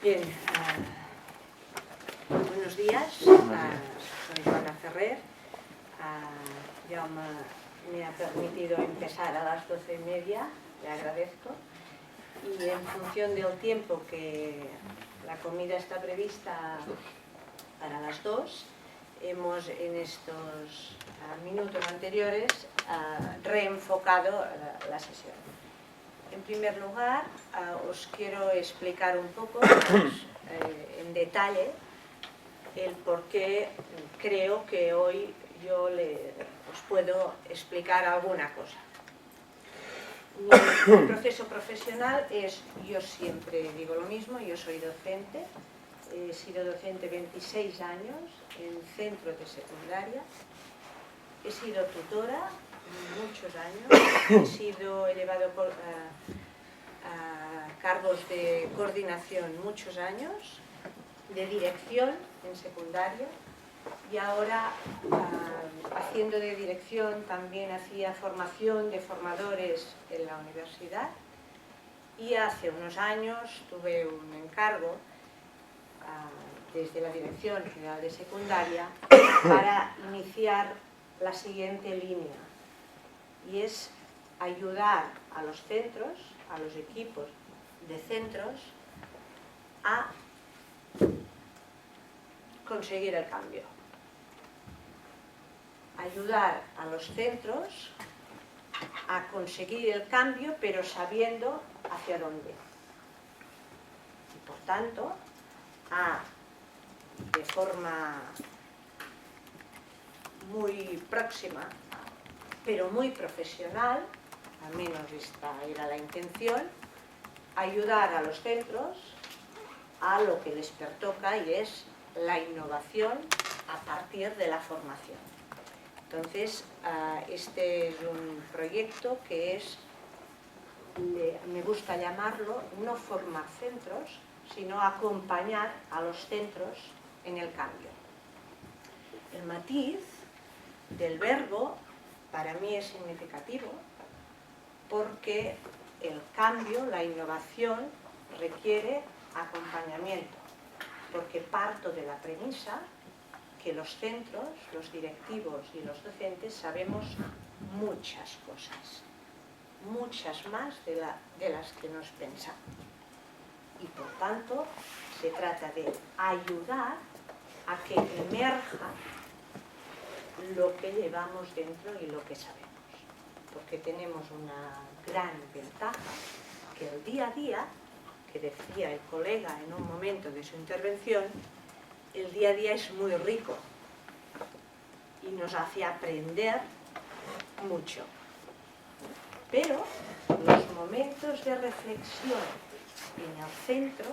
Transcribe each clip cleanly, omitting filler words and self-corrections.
Bien, buenos días. Soy Joana Ferrer. Ya me ha permitido empezar a las 12:30, le agradezco. Y en función del tiempo que la comida está prevista para las 2, hemos en estos minutos anteriores reenfocado la sesión. En primer lugar, os quiero explicar un poco en detalle el por qué creo que hoy yo os puedo explicar alguna cosa. Mi proceso profesional es, yo siempre digo lo mismo, yo soy docente, he sido docente 26 años en centros de secundaria, he sido tutora muchos años, he llevado a cargos de coordinación muchos años, de dirección en secundaria, y ahora haciendo de dirección también hacía formación de formadores en la universidad, y hace unos años tuve un encargo desde la Dirección General de Secundaria para iniciar la siguiente línea, y es ayudar a los centros, a los equipos de centros, a conseguir el cambio. Ayudar a los centros a conseguir el cambio, pero sabiendo hacia dónde. Y por tanto, de forma muy próxima, pero muy profesional, al menos esta era la intención, ayudar a los centros a lo que les pertoca, y es la innovación a partir de la formación. Entonces, este es un proyecto que me gusta llamarlo, no formar centros, sino acompañar a los centros en el cambio. El matiz del verbo para mí es significativo porque el cambio, la innovación, requiere acompañamiento, porque parto de la premisa que los centros, los directivos y los docentes sabemos muchas cosas, muchas más de las que nos pensamos. Y por tanto, se trata de ayudar a que emerja lo que llevamos dentro y lo que sabemos. Porque tenemos una gran ventaja, que el día a día, que decía el colega en un momento de su intervención, el día a día es muy rico y nos hace aprender mucho. Pero los momentos de reflexión en el centro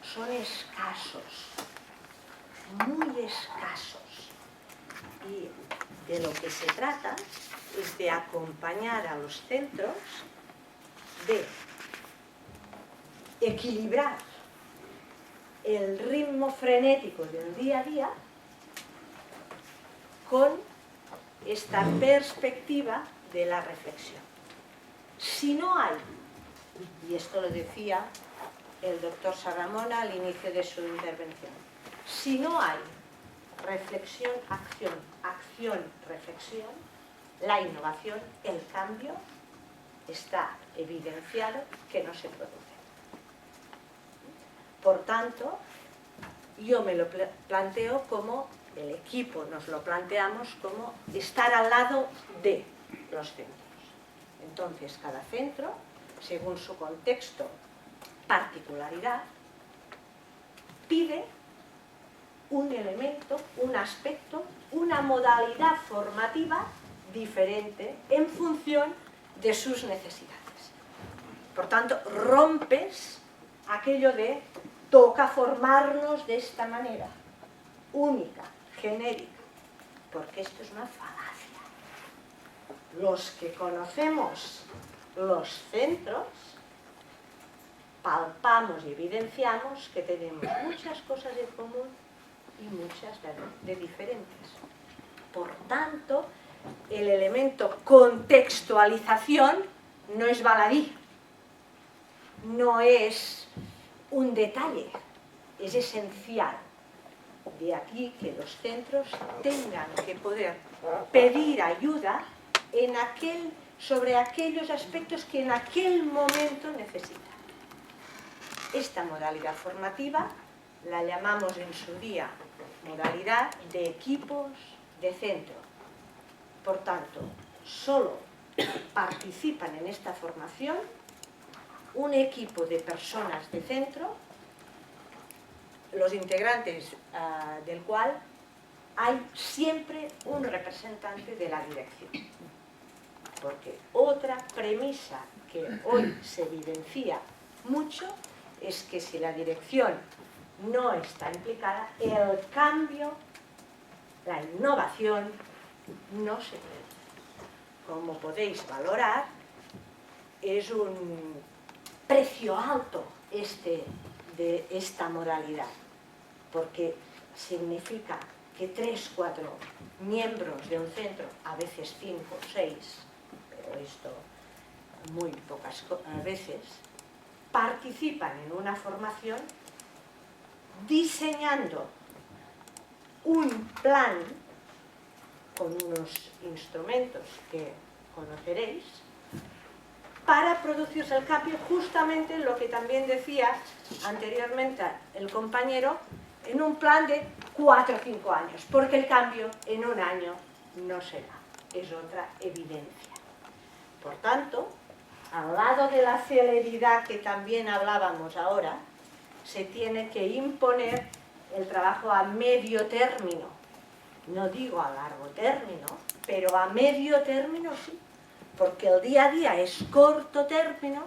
son escasos, muy escasos. Y de lo que se trata es de acompañar a los centros, de equilibrar el ritmo frenético del día a día con esta perspectiva de la reflexión. Si no hay, y esto lo decía el doctor Sarramona al inicio de su intervención, si no hay reflexión, acción, acción, reflexión, la innovación, el cambio, está evidenciado que no se produce. Por tanto, yo me lo planteo como, el equipo nos lo planteamos como estar al lado de los centros. Entonces, cada centro, según su contexto, particularidad, pide un elemento, un aspecto, una modalidad formativa diferente en función de sus necesidades. Por tanto, rompes aquello de toca formarnos de esta manera, única, genérica, porque esto es una falacia. Los que conocemos los centros, palpamos y evidenciamos que tenemos muchas cosas en común y muchas de diferentes. Por tanto, el elemento contextualización no es baladí, no es un detalle, es esencial. De aquí que los centros tengan que poder pedir ayuda sobre aquellos aspectos que en aquel momento necesitan. Esta modalidad formativa la llamamos en su día modalidad de equipos de centro. Por tanto, solo participan en esta formación un equipo de personas de centro, los integrantes del cual hay siempre un representante de la dirección. Porque otra premisa que hoy se evidencia mucho es que si la dirección no está implicada, el cambio, la innovación, no se puede. Como podéis valorar, es un precio alto de esta modalidad, porque significa que 3, 4 miembros de un centro, a veces 5, 6, pero esto muy pocas veces, participan en una formación diseñando un plan con unos instrumentos que conoceréis para producirse el cambio, justamente lo que también decía anteriormente el compañero, en un plan de 4 o 5 años, porque el cambio en un año no se da, es otra evidencia. Por tanto, al lado de la celeridad que también hablábamos ahora, se tiene que imponer el trabajo a medio término. No digo a largo término, pero a medio término sí, porque el día a día es corto término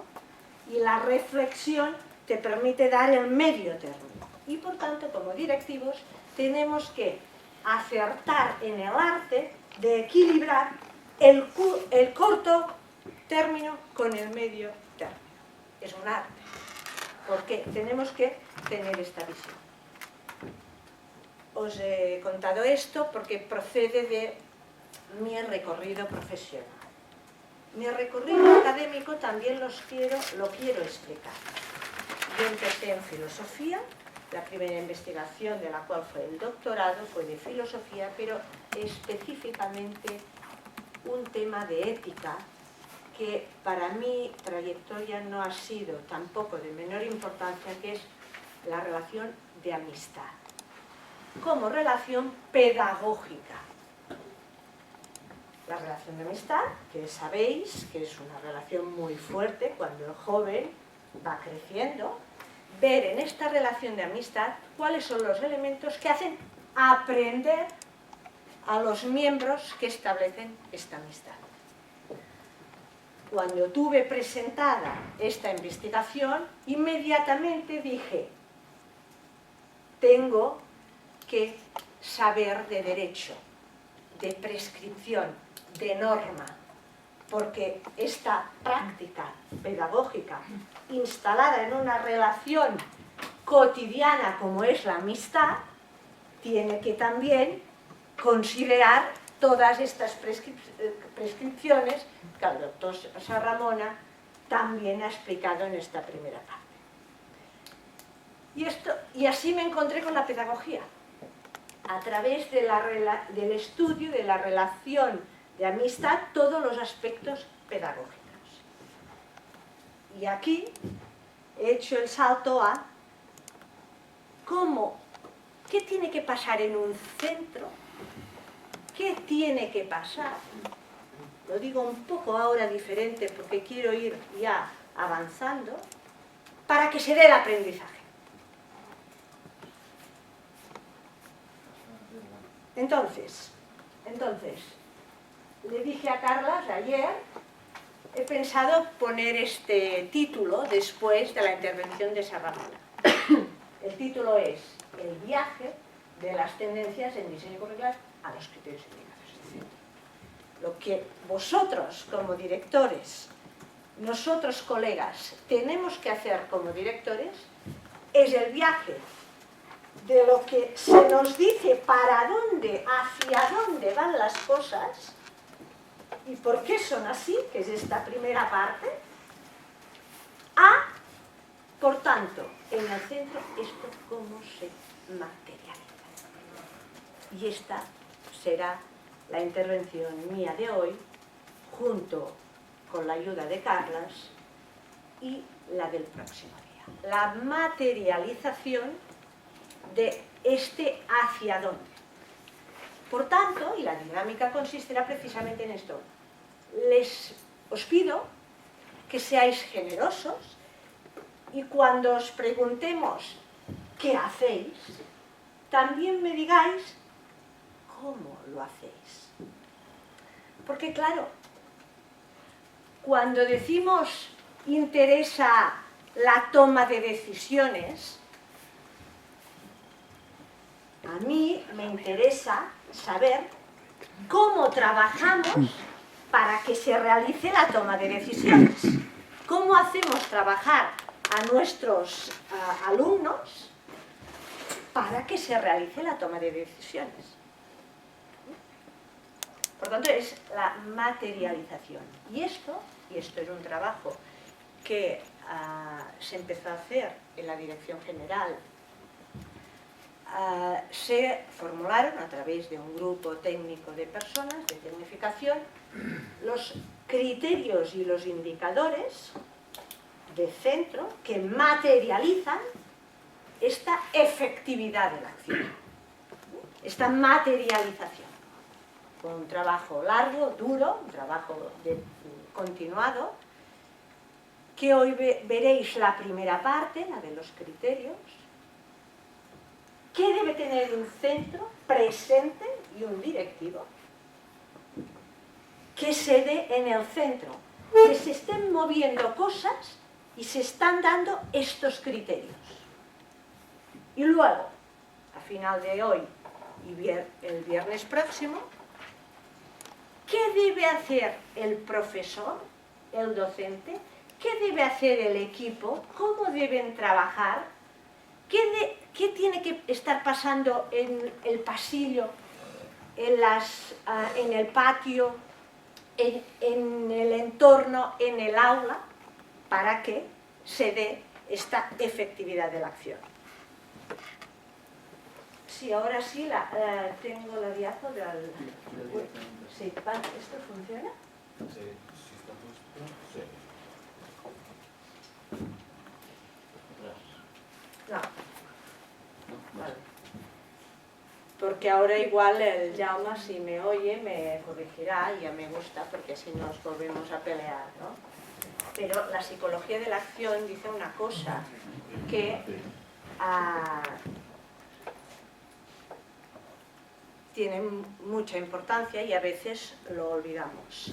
y la reflexión te permite dar el medio término. Y por tanto, como directivos, tenemos que acertar en el arte de equilibrar el corto término con el medio término. Es un arte, porque tenemos que tener esta visión. Os he contado esto porque procede de mi recorrido profesional. Mi recorrido académico también lo quiero explicar. Yo empecé en filosofía, la primera investigación de la cual fue el doctorado fue de filosofía, pero específicamente un tema de ética que para mi trayectoria no ha sido tampoco de menor importancia, que es la relación de amistad, como relación pedagógica. La relación de amistad, que sabéis que es una relación muy fuerte cuando el joven va creciendo, ver en esta relación de amistad cuáles son los elementos que hacen aprender a los miembros que establecen esta amistad. Cuando tuve presentada esta investigación, inmediatamente dije, tengo que saber de derecho, de prescripción, de norma, porque esta práctica pedagógica instalada en una relación cotidiana como es la amistad, tiene que también considerar todas estas prescripciones que el doctor Sarramona también ha explicado en esta primera parte. Y así me encontré con la pedagogía, a través del estudio de la relación de amistad, todos los aspectos pedagógicos. Y aquí he hecho el salto a qué tiene que pasar en un centro, qué tiene que pasar. Lo digo un poco ahora diferente porque quiero ir ya avanzando, para que se dé el aprendizaje. Entonces, le dije a Carlas ayer, he pensado poner este título después de la intervención de Sarramona. El título es El viaje de las tendencias en diseño curricular a los criterios indicados. Es decir, lo que vosotros como directores, nosotros colegas, tenemos que hacer como directores es el viaje de lo que se nos dice para dónde, hacia dónde van las cosas y por qué son así, que es esta primera parte, por tanto, en el centro esto cómo se materializa. Y esta será la intervención mía de hoy, junto con la ayuda de Carlas y la del próximo día. La materialización de este hacia dónde. Por tanto, y la dinámica consistirá precisamente en esto, os pido que seáis generosos y cuando os preguntemos qué hacéis, también me digáis cómo lo hacéis. Porque claro, cuando decimos interesa la toma de decisiones, a mí me interesa saber cómo trabajamos para que se realice la toma de decisiones. ¿Cómo hacemos trabajar a nuestros alumnos para que se realice la toma de decisiones? Por tanto, es la materialización. Y esto es un trabajo que se empezó a hacer en la Dirección General. Se formularon a través de un grupo técnico de personas de tecnificación los criterios y los indicadores de centro que materializan esta efectividad de la acción, esta materialización. Fue un trabajo largo, duro, un trabajo continuado, que hoy veréis la primera parte, la de los criterios. ¿Qué debe tener un centro presente y un directivo? Que se dé en el centro, que se estén moviendo cosas y se están dando estos criterios. Y luego, a final de hoy y el viernes próximo, ¿qué debe hacer el profesor, el docente? ¿Qué debe hacer el equipo? ¿Cómo deben trabajar? ¿Qué tiene que estar pasando en el pasillo, en el patio, en el entorno, en el aula, para que se dé esta efectividad de la acción? Sí, ahora sí, tengo la diapo del... Sí, vale, ¿esto funciona? Sí, sí está puesto. Sí. No. Vale. Porque ahora igual el Jaume, si me oye, me corregirá y ya me gusta, porque así nos volvemos a pelear, ¿no? Pero la psicología de la acción dice una cosa que tiene mucha importancia y a veces lo olvidamos.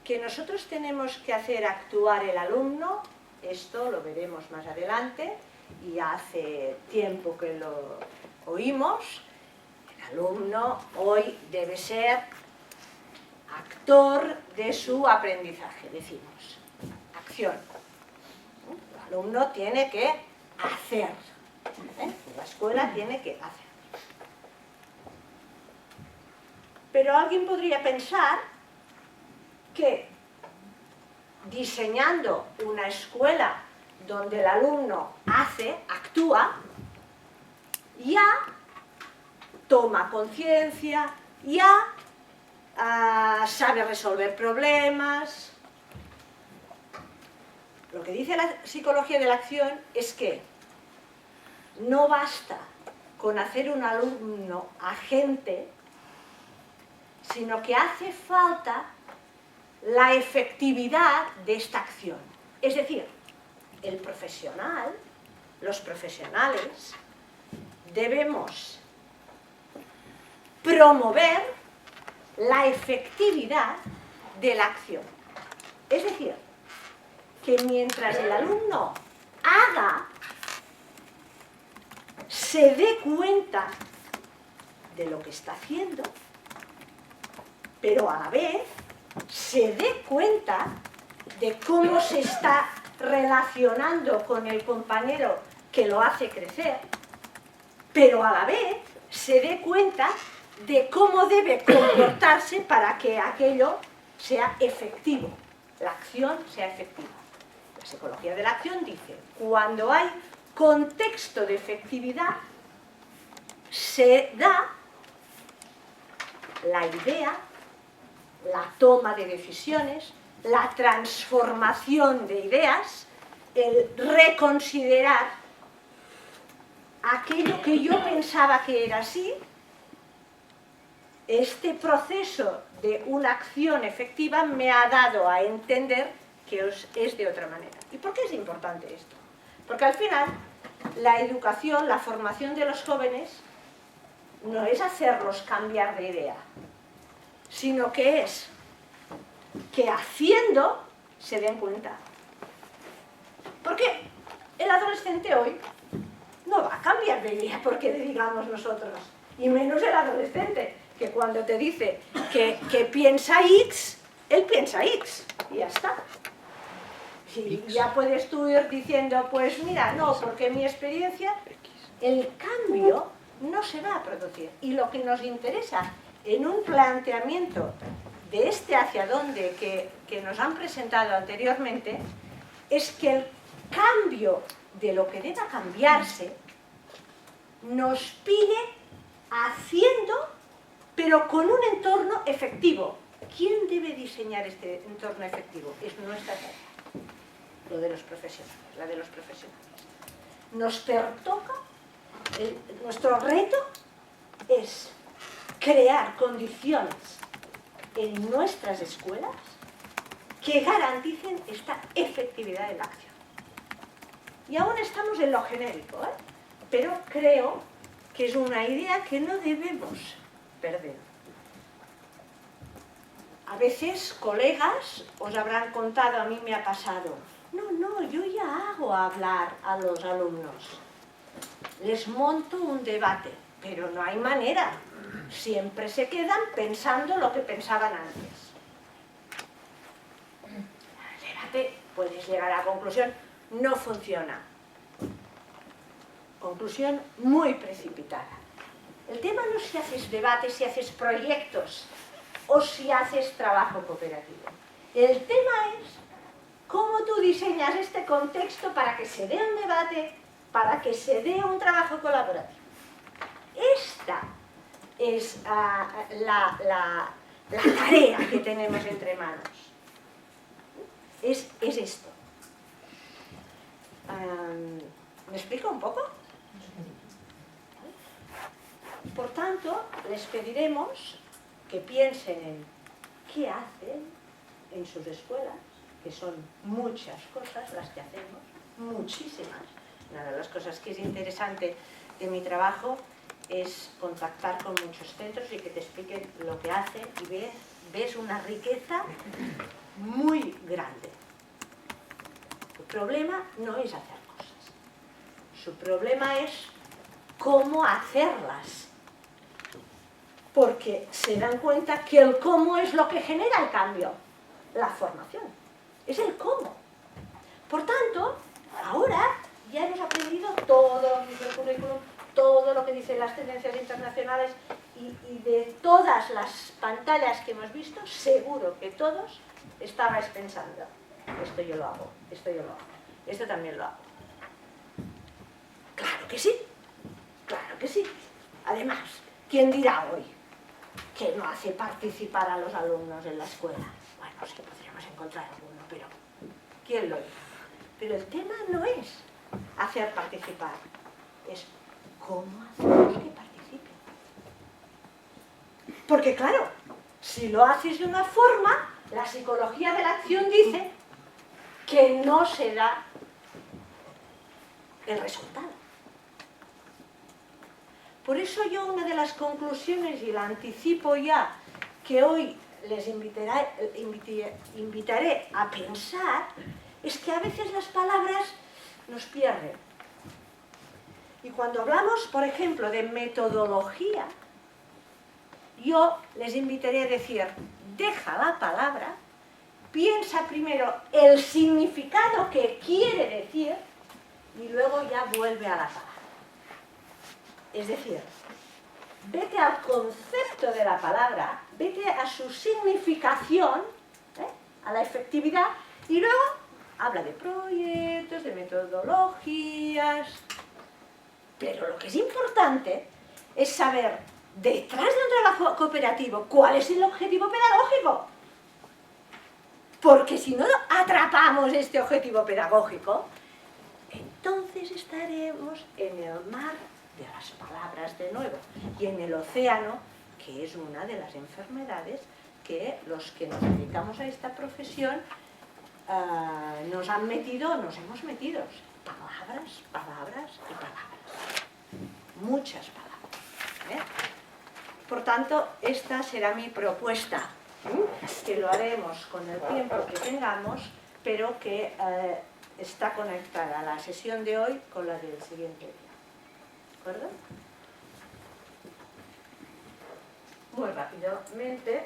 Que nosotros tenemos que hacer actuar el alumno, esto lo veremos más adelante, y hace tiempo que lo oímos. El alumno hoy debe ser actor de su aprendizaje, decimos. Acción. El alumno tiene que hacer. La escuela tiene que hacer. Pero alguien podría pensar que diseñando una escuela donde el alumno hace, actúa, ya toma conciencia, ya sabe resolver problemas. Lo que dice la psicología de la acción es que no basta con hacer un alumno agente, sino que hace falta la efectividad de esta acción. Es decir, el profesional, los profesionales, debemos promover la efectividad de la acción. Es decir, que mientras el alumno haga, se dé cuenta de lo que está haciendo, pero a la vez se dé cuenta de cómo se está relacionando con el compañero que lo hace crecer, pero a la vez se dé cuenta de cómo debe comportarse para que aquello sea efectivo, la acción sea efectiva. La psicología de la acción dice, cuando hay contexto de efectividad se da la idea, la toma de decisiones, la transformación de ideas, el reconsiderar aquello que yo pensaba que era así. Este proceso de una acción efectiva me ha dado a entender que es de otra manera. ¿Y por qué es importante esto? Porque al final la educación, la formación de los jóvenes no es hacerlos cambiar de idea, sino que es que haciendo se den cuenta. Porque el adolescente hoy no va a cambiar de idea porque le digamos nosotros, y menos el adolescente, que cuando te dice que piensa X, él piensa X, y ya está. Y ya puedes tú ir diciendo, pues mira, no, porque mi experiencia, el cambio no se va a producir. Y lo que nos interesa en un planteamiento de este hacia dónde que nos han presentado anteriormente, es que el cambio de lo que deba cambiarse nos pide haciendo, pero con un entorno efectivo. ¿Quién debe diseñar este entorno efectivo? Es nuestra tarea, lo de los profesionales, la de los profesionales. Nos pertoca, nuestro reto es crear condiciones en nuestras escuelas que garanticen esta efectividad en la acción. Y aún estamos en lo genérico, pero creo que es una idea que no debemos perder. A veces, colegas, os habrán contado, a mí me ha pasado, no, yo ya hago hablar a los alumnos. Les monto un debate, pero no hay manera. Siempre se quedan pensando lo que pensaban antes. El debate, puedes llegar a la conclusión, no funciona. Conclusión muy precipitada. El tema no es si haces debates, si haces proyectos o si haces trabajo cooperativo. El tema es cómo tú diseñas este contexto para que se dé un debate, para que se dé un trabajo colaborativo. Esta es la tarea que tenemos entre manos. Es esto. ¿Me explico un poco? Por tanto, les pediremos que piensen en qué hacen en sus escuelas, que son muchas cosas las que hacemos, muchísimas. Una de las cosas que es interesante de mi trabajo es contactar con muchos centros y que te expliquen lo que hacen y ves una riqueza muy grande. Su problema no es hacer cosas, su problema es cómo hacerlas, porque se dan cuenta que el cómo es lo que genera el cambio, la formación, es el cómo. Por tanto, ahora ya hemos aprendido todo el currículum, todo lo que dicen las tendencias internacionales y de todas las pantallas que hemos visto, seguro que todos estabais pensando, esto yo lo hago, esto yo lo hago, esto también lo hago. Claro que sí, claro que sí. Además, ¿quién dirá hoy que no hace participar a los alumnos en la escuela? Bueno, sí que podríamos encontrar alguno, pero ¿quién lo dice? Pero el tema no es hacer participar, es cómo hacemos que participen. Porque claro, si lo haces de una forma, la psicología de la acción dice que no se da el resultado. Por eso yo una de las conclusiones, y la anticipo ya, que hoy les invitaré a pensar, es que a veces las palabras nos pierden. Y cuando hablamos, por ejemplo, de metodología, yo les invitaré a decir, deja la palabra, piensa primero el significado que quiere decir y luego ya vuelve a la palabra. Es decir, vete al concepto de la palabra, vete a su significación, a la efectividad, y luego habla de proyectos, de metodologías, pero lo que es importante es saber, detrás de un trabajo cooperativo, cuál es el objetivo pedagógico. Porque si no atrapamos este objetivo pedagógico, entonces estaremos en el mar de las palabras de nuevo y en el océano, que es una de las enfermedades que los que nos dedicamos a esta profesión nos hemos metido. Palabras, palabras y palabras. Muchas palabras. Por tanto, esta será mi propuesta, que lo haremos con el tiempo que tengamos, pero que está conectada la sesión de hoy con la del siguiente día. ¿De acuerdo? Muy rápidamente,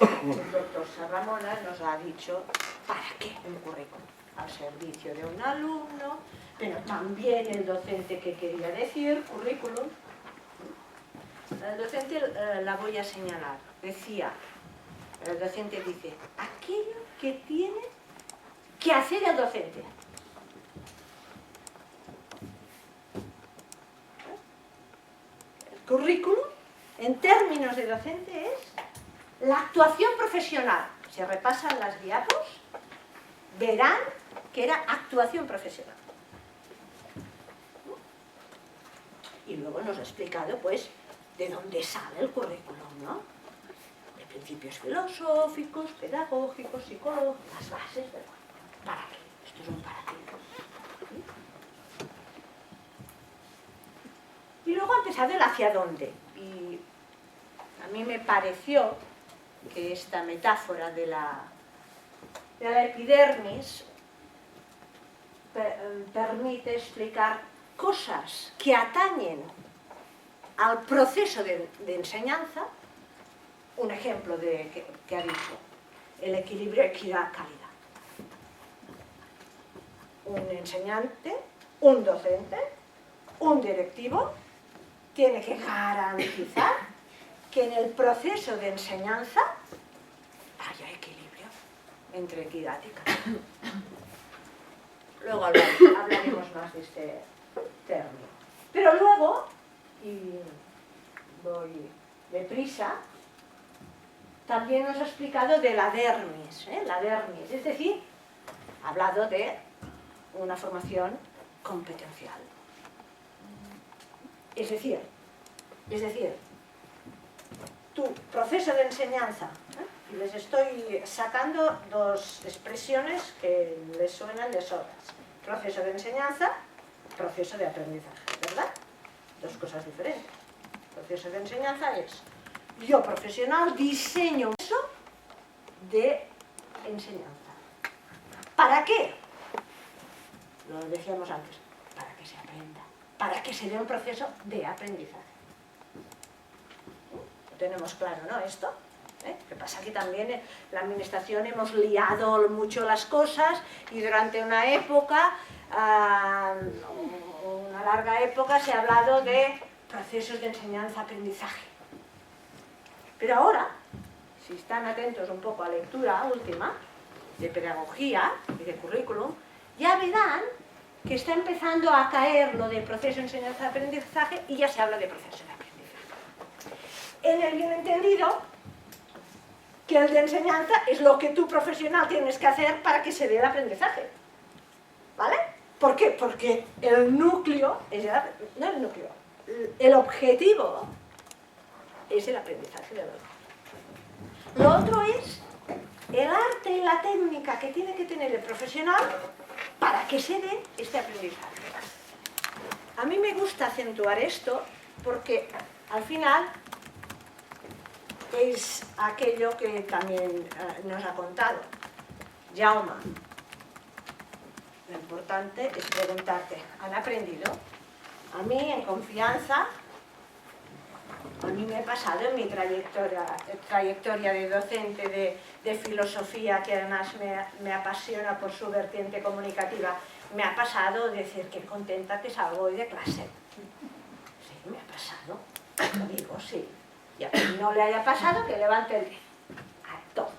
el doctor Sarramona nos ha dicho para qué un currículum, al servicio de un alumno, pero también el docente que quería decir currículum. El docente la voy a señalar. Decía, el docente dice, aquello que tiene que hacer el docente. El currículum, en términos de docente, es la actuación profesional. Si repasan las diapos, verán que era actuación profesional. Y luego nos ha explicado, pues, de dónde sale el currículum, ¿no? De principios filosóficos, pedagógicos, psicológicos, las bases de... ¿Para qué? Esto es un para qué. Y luego ha empezado el hacia dónde. Y a mí me pareció que esta metáfora de la epidermis permite explicar cosas que atañen al proceso de enseñanza. Un ejemplo que ha dicho, el equilibrio, equidad, calidad. Un enseñante, un docente, un directivo tiene que garantizar que en el proceso de enseñanza haya equilibrio entre equidad y calidad. Luego hablaremos más de este término. Pero luego, y voy deprisa, también nos ha explicado de la dermis, la dermis, es decir, ha hablado de una formación competencial. Es decir, tu proceso de enseñanza, y les estoy sacando dos expresiones que les suenan de sobras. Proceso de enseñanza, proceso de aprendizaje, ¿verdad? Dos cosas diferentes. Proceso de enseñanza es, yo profesional diseño un proceso de enseñanza. ¿Para qué? Lo decíamos antes, para que se aprenda, para que se dé un proceso de aprendizaje. Lo tenemos claro, ¿no? Esto. Lo que pasa que también en la administración hemos liado mucho las cosas y durante una época, una larga época, se ha hablado de procesos de enseñanza-aprendizaje. Pero ahora, si están atentos un poco a la lectura última de pedagogía y de currículum, ya verán que está empezando a caer lo de proceso de enseñanza-aprendizaje y ya se habla de proceso de aprendizaje. En el bien entendido que el de enseñanza es lo que tú profesional tienes que hacer para que se dé el aprendizaje. ¿Vale? ¿Por qué? Porque el núcleo, no el núcleo, el objetivo es el aprendizaje del alumno. Lo otro es el arte y la técnica que tiene que tener el profesional para que se dé este aprendizaje. A mí me gusta acentuar esto porque al final es aquello que también nos ha contado Jaume. Lo importante es preguntarte, ¿han aprendido? A mí, en confianza, a mí me ha pasado en mi trayectoria de docente de filosofía, que además me apasiona por su vertiente comunicativa, me ha pasado decir que contenta que salgo hoy de clase. Sí, me ha pasado, lo digo, sí. Y a quien no le haya pasado, que levante el dedo. A todos.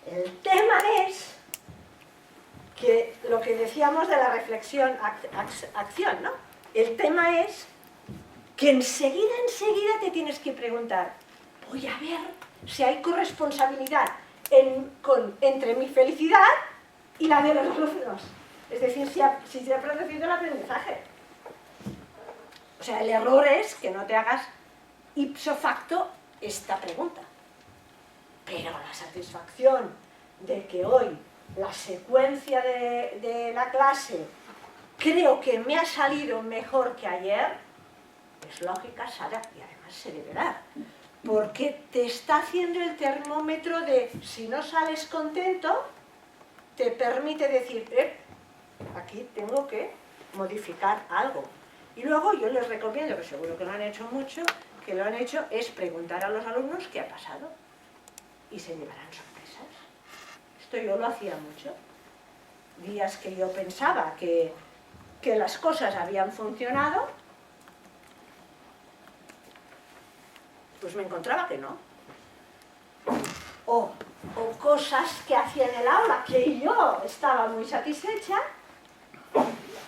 El tema es que lo que decíamos de la reflexión-acción, ¿no? El tema es que enseguida te tienes que preguntar, voy a ver si hay corresponsabilidad entre mi felicidad y la de los alumnos. Es decir, si se ha producido el aprendizaje. O sea, el error es que no te hagas ipso facto esta pregunta. Pero la satisfacción de que hoy la secuencia de la clase creo que me ha salido mejor que ayer, es lógica, Sara, y además se debe dar. Porque te está haciendo el termómetro de, si no sales contento, te permite decir, aquí tengo que modificar algo. Y luego yo les recomiendo, que seguro que lo han hecho mucho, que lo han hecho es preguntar a los alumnos qué ha pasado. Y se llevarán sorpresas. Esto yo lo hacía mucho. Días que yo pensaba que las cosas habían funcionado, pues me encontraba que no. O cosas que hacía en el aula que yo estaba muy satisfecha,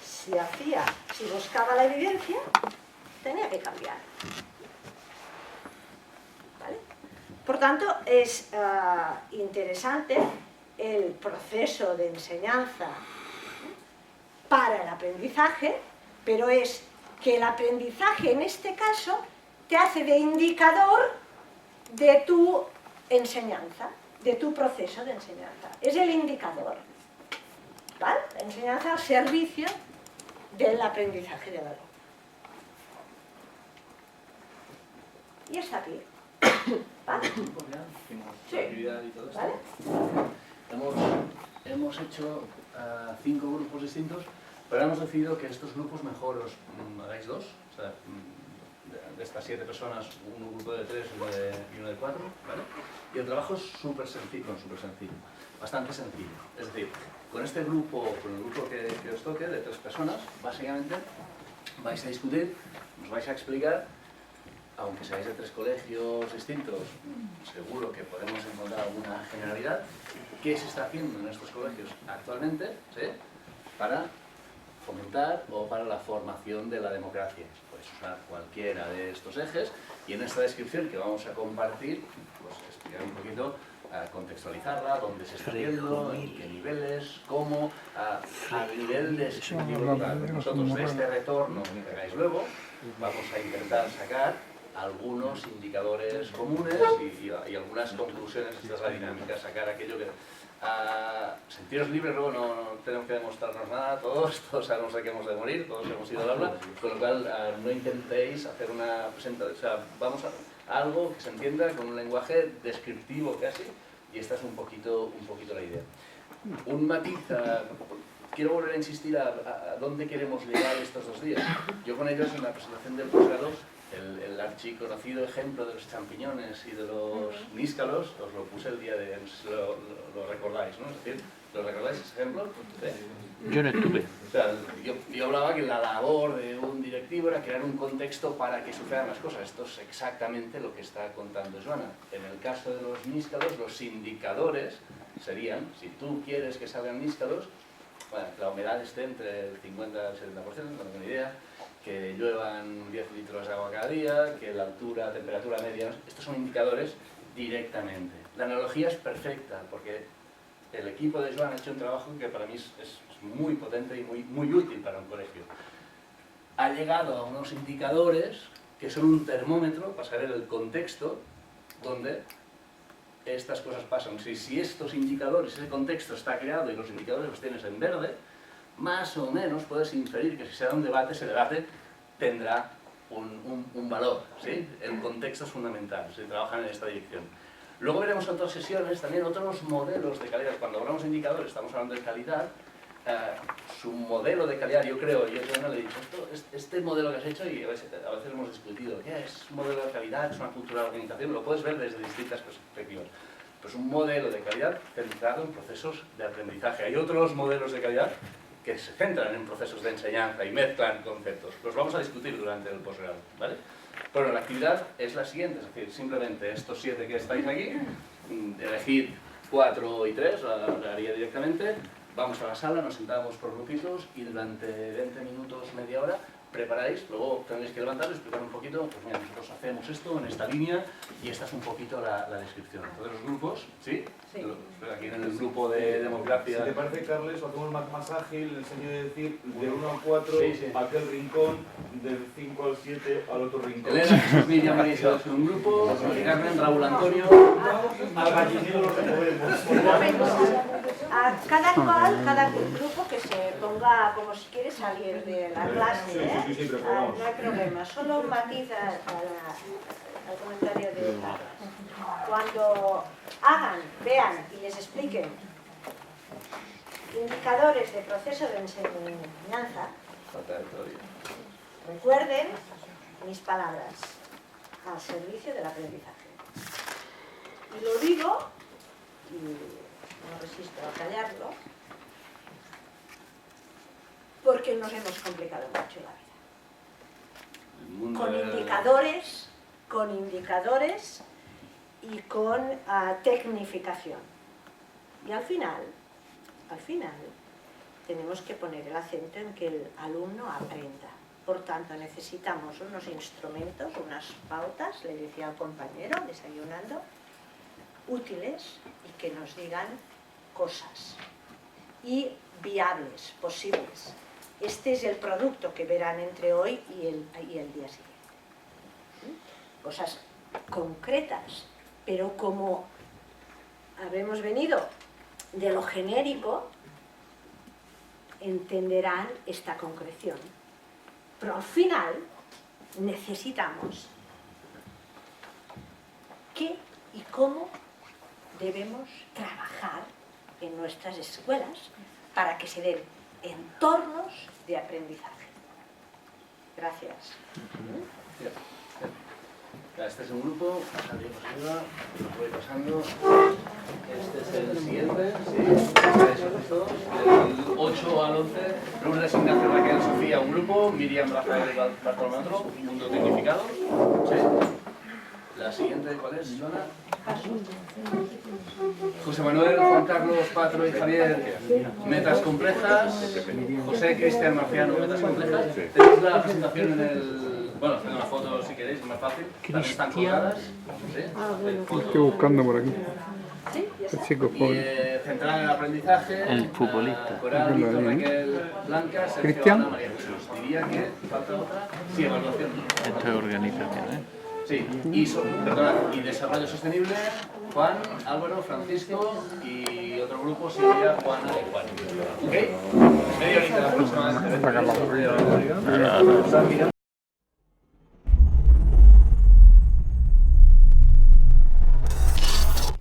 si buscaba la evidencia, tenía que cambiar. ¿Vale? Por tanto, es interesante el proceso de enseñanza para el aprendizaje, pero es que el aprendizaje en este caso te hace de indicador de tu enseñanza, de tu proceso de enseñanza. Es el indicador, ¿vale? La enseñanza al servicio del aprendizaje del alumno. Y está aquí. ¿Vale? Sí. Actividad y todo esto. ¿Vale? Hemos hecho 5 grupos distintos, pero hemos decidido que estos grupos mejor os hagáis 2, o sea, de estas 7 personas, un grupo de 3 y uno de 4, ¿vale? Y el trabajo es súper sencillo, bastante sencillo. Es decir, con este grupo, con el grupo que os toque, de 3 personas, básicamente vais a discutir, os vais a explicar, aunque seáis de 3 colegios distintos, seguro que podemos encontrar alguna generalidad, qué se está haciendo en estos colegios actualmente, ¿sí?, para fomentar o para la formación de la democracia. Podéis usar cualquiera de estos ejes y en esta descripción que vamos a compartir, pues explicar un poquito, contextualizarla, dónde se está haciendo, en qué niveles, cómo, a nivel de ejecutivo local. Nosotros de este retorno que hagáis luego, vamos a intentar sacar algunos indicadores comunes y algunas conclusiones. Esta es la dinámica, sacar aquello que... sentiros libres, luego no tenemos que demostrarnos nada, todos sabemos de que hemos de morir, todos hemos ido al aula, con lo cual no intentéis hacer una presentación, o sea, vamos a algo que se entienda con un lenguaje descriptivo casi, y esta es un poquito la idea. Un matiz, quiero volver a insistir a dónde queremos llegar estos 2 días. Yo con ellos en la presentación del posgrado, el archiconocido ejemplo de los champiñones y de los níscalos, os lo puse el día de... lo recordáis, ¿no? Es decir, ¿lo recordáis ese ejemplo? ¿Sí? Yo no estuve. O sea, yo hablaba que la labor de un directivo era crear un contexto para que sucedan las cosas. Esto es exactamente lo que está contando Joana. En el caso de los níscalos, los indicadores serían, si tú quieres que salgan níscalos, bueno, que la humedad esté entre el 50 y el 70%, no tengo ni idea, que lluevan 10 litros de agua cada día, que la altura, temperatura media, estos son indicadores directamente. La analogía es perfecta, porque el equipo de Joan ha hecho un trabajo que para mí es muy potente y muy útil para un colegio. Ha llegado a unos indicadores que son un termómetro para saber el contexto donde estas cosas pasan. Si estos indicadores, ese contexto está creado y los indicadores los tienes en verde, más o menos puedes inferir que si se da un debate, ese debate tendrá un valor, ¿sí? El contexto es fundamental, se trabaja en esta dirección. Luego veremos en otras sesiones también otros modelos de calidad. Cuando hablamos de indicadores, estamos hablando de calidad. Su modelo de calidad, yo creo, yo no le he dicho este modelo que has hecho, y a veces hemos discutido, ¿qué es un modelo de calidad? ¿Es una cultura de organización? Lo puedes ver desde distintas perspectivas. Pues un modelo de calidad centrado en procesos de aprendizaje. Hay otros modelos de calidad que se centran en procesos de enseñanza y mezclan conceptos. Los vamos a discutir durante el posgrado, ¿vale? Bueno, la actividad es la siguiente, es decir, simplemente estos 7 que estáis aquí, elegid 4 y 3, la haría directamente. Vamos a la sala, nos sentamos por grupitos y durante 20 minutos, media hora, preparáis, luego tendréis que levantar y explicar un poquito, pues mira, nosotros hacemos esto en esta línea y esta es un poquito la descripción. Entonces los grupos, ¿sí? Sí. Aquí en el grupo de democracia... Si te parece, Carles, lo hacemos más ágil, le enseño a decir de 1 al 4, Sí, sí. aquel rincón, del 5 al 7 al otro rincón. Elena, Jesús, Miriam, María Isabel son un grupo, Carmen, Raúl, Antonio... Al gallinero lo removemos. Un momento. A cada cual, cada grupo que se ponga como si quiere salir de la clase, Sí, ¿eh? sí, sí, pero vamos. No hay problema, solo un matiz al comentario de Carlos. Cuando hagan, vean y les expliquen indicadores de proceso de enseñanza, recuerden mis palabras, al servicio del aprendizaje. Y lo digo, y no resisto a callarlo, porque nos hemos complicado mucho la vida. Con indicadores y con tecnificación. Y al final, tenemos que poner el acento en que el alumno aprenda. Por tanto, necesitamos unos instrumentos, unas pautas, le decía al compañero desayunando, útiles y que nos digan cosas y viables, posibles. Este es el producto que verán entre hoy y el día siguiente. Cosas concretas, pero como habremos venido de lo genérico, entenderán esta concreción. Pero al final necesitamos qué y cómo debemos trabajar en nuestras escuelas para que se den entornos de aprendizaje. Gracias. Este es un grupo, salimos arriba, lo voy pasando. Este es el siguiente, sí, del 8 al 11. Lourdes, Ignacio, Raquel, Sofía, un grupo. Miriam, Rafael y Bartolomé, otro. Mundo tecnificado. Sí. La siguiente, ¿cuál es, Joana? José Manuel, Juan Carlos, Patro y Javier, metas complejas. José, Cristian, Marciano, metas complejas. Tenéis la presentación en el... Bueno, haced una foto si queréis, es más fácil. También están colgadas. ¿Sí? Estoy buscando por aquí. El chico Y pobre. centrada en el aprendizaje. El futbolista. Coral, Víctor, Raquel, Blanca, Sergio, Cristian. Ana, María Jesús. Diría que falta otra. Sí, evaluación. Esto es organización, ¿eh? Sí, y desarrollo sostenible, Juan, Álvaro, Francisco y otro grupo, Silvia, Juana y Juan. ¿Ok? Media horita la próxima vez. Sacar la